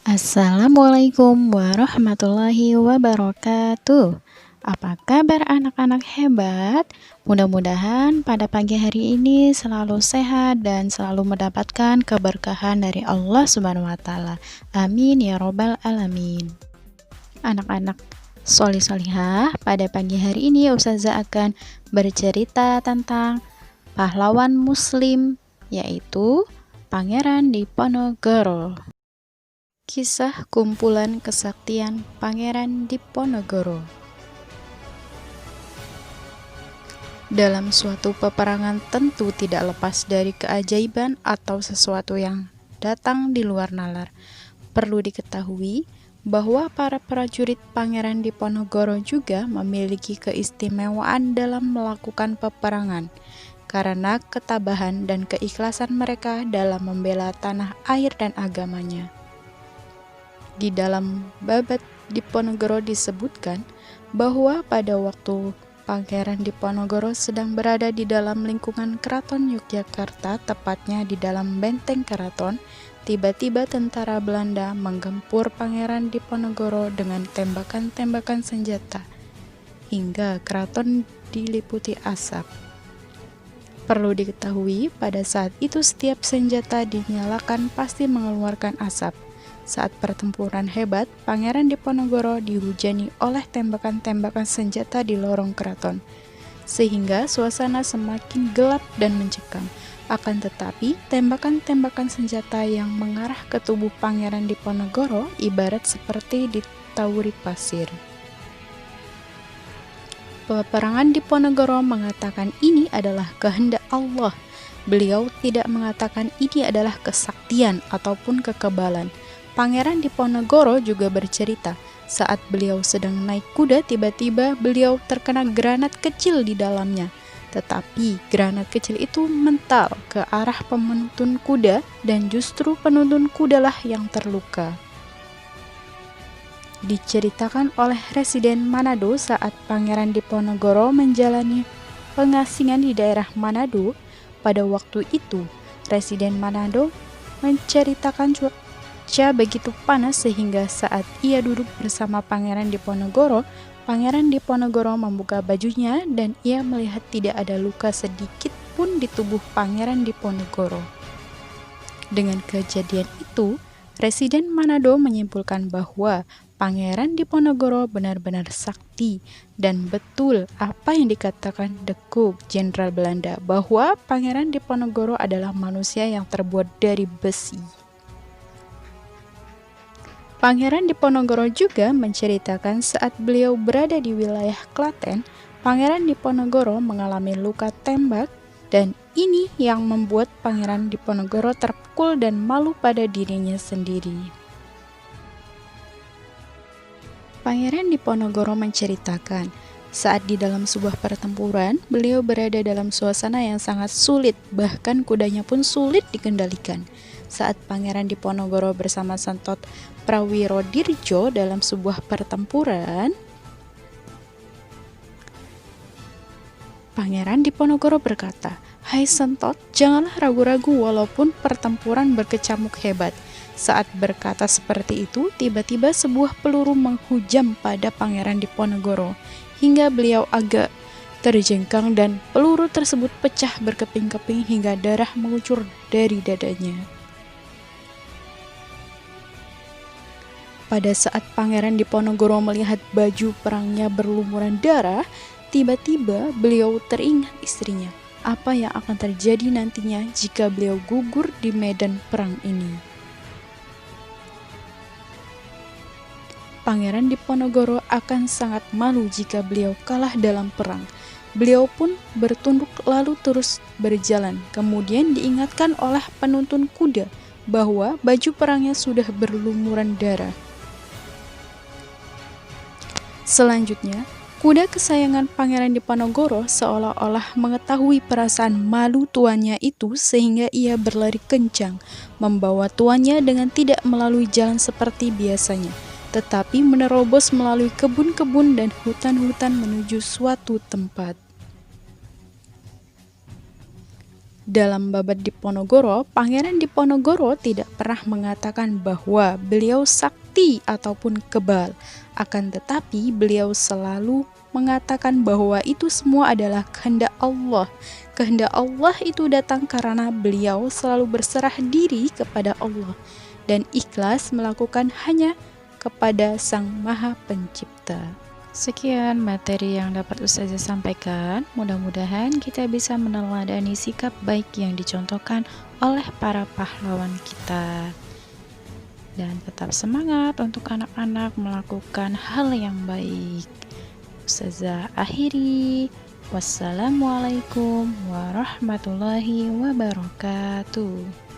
Assalamualaikum warahmatullahi wabarakatuh. Apa kabar anak-anak hebat? Mudah-mudahan pada pagi hari ini selalu sehat dan selalu mendapatkan keberkahan dari Allah Subhanahu wa taala. Amin ya robbal alamin. Anak-anak solih-solihah, pada pagi hari ini Ustazah akan bercerita tentang pahlawan muslim, yaitu Pangeran Diponegoro. Kisah kumpulan kesaktian Pangeran Diponegoro. Dalam suatu peperangan tentu tidak lepas dari keajaiban atau sesuatu yang datang di luar nalar. Perlu diketahui bahwa para prajurit Pangeran Diponegoro juga memiliki keistimewaan dalam melakukan peperangan karena ketabahan dan keikhlasan mereka dalam membela tanah air dan agamanya. Di dalam Babad Diponegoro disebutkan bahwa pada waktu Pangeran Diponegoro sedang berada di dalam lingkungan Keraton Yogyakarta, tepatnya di dalam benteng keraton, tiba-tiba tentara Belanda menggempur Pangeran Diponegoro dengan tembakan-tembakan senjata, hingga keraton diliputi asap. Perlu diketahui, pada saat itu setiap senjata dinyalakan pasti mengeluarkan asap. Saat pertempuran hebat, Pangeran Diponegoro dihujani oleh tembakan-tembakan senjata di lorong keraton, sehingga suasana semakin gelap dan mencekam. Akan tetapi, tembakan-tembakan senjata yang mengarah ke tubuh Pangeran Diponegoro ibarat seperti ditawuri pasir. Peperangan Diponegoro mengatakan ini adalah kehendak Allah. Beliau tidak mengatakan ini adalah kesaktian ataupun kekebalan. Pangeran Diponegoro juga bercerita, saat beliau sedang naik kuda, tiba-tiba beliau terkena granat kecil di dalamnya. Tetapi granat kecil itu mental ke arah penuntun kuda dan justru penuntun kudalah yang terluka. Diceritakan oleh Residen Manado saat Pangeran Diponegoro menjalani pengasingan di daerah Manado. Pada waktu itu, Residen Manado menceritakan cuaca begitu panas sehingga saat ia duduk bersama Pangeran Diponegoro, Pangeran Diponegoro membuka bajunya dan ia melihat tidak ada luka sedikit pun di tubuh Pangeran Diponegoro. Dengan kejadian itu, Residen Manado menyimpulkan bahwa Pangeran Diponegoro benar-benar sakti dan betul apa yang dikatakan De Kock, Jenderal Belanda, bahwa Pangeran Diponegoro adalah manusia yang terbuat dari besi. Pangeran Diponegoro juga menceritakan saat beliau berada di wilayah Klaten, Pangeran Diponegoro mengalami luka tembak dan ini yang membuat Pangeran Diponegoro terpukul dan malu pada dirinya sendiri. Pangeran Diponegoro menceritakan, saat di dalam sebuah pertempuran, beliau berada dalam suasana yang sangat sulit, bahkan kudanya pun sulit dikendalikan. Saat Pangeran Diponegoro bersama Sentot Prawirodirjo dalam sebuah pertempuran, Pangeran Diponegoro berkata, "Hai Sentot, janganlah ragu-ragu walaupun pertempuran berkecamuk hebat." Saat berkata seperti itu, tiba-tiba sebuah peluru menghujam pada Pangeran Diponegoro, hingga beliau agak terjengkang dan peluru tersebut pecah berkeping-keping hingga darah mengucur dari dadanya. Pada saat Pangeran Diponegoro melihat baju perangnya berlumuran darah, tiba-tiba beliau teringat istrinya. Apa yang akan terjadi nantinya jika beliau gugur di medan perang ini? Pangeran Diponegoro akan sangat malu jika beliau kalah dalam perang. Beliau pun bertunduk lalu terus berjalan. Kemudian diingatkan oleh penuntun kuda bahwa baju perangnya sudah berlumuran darah. Selanjutnya, kuda kesayangan Pangeran Diponegoro seolah-olah mengetahui perasaan malu tuannya itu sehingga ia berlari kencang, membawa tuannya dengan tidak melalui jalan seperti biasanya, tetapi menerobos melalui kebun-kebun dan hutan-hutan menuju suatu tempat. Dalam Babad Diponegoro, Pangeran Diponegoro tidak pernah mengatakan bahwa beliau sakti ataupun kebal. Akan tetapi beliau selalu mengatakan bahwa itu semua adalah kehendak Allah. Kehendak Allah itu datang karena beliau selalu berserah diri kepada Allah dan ikhlas melakukan hanya kepada Sang Maha Pencipta. Sekian materi yang dapat Ustazah sampaikan. Mudah-mudahan kita bisa meneladani sikap baik yang dicontohkan oleh para pahlawan kita. Dan tetap semangat untuk anak-anak melakukan hal yang baik. Ustazah akhiri. Wassalamualaikum warahmatullahi wabarakatuh.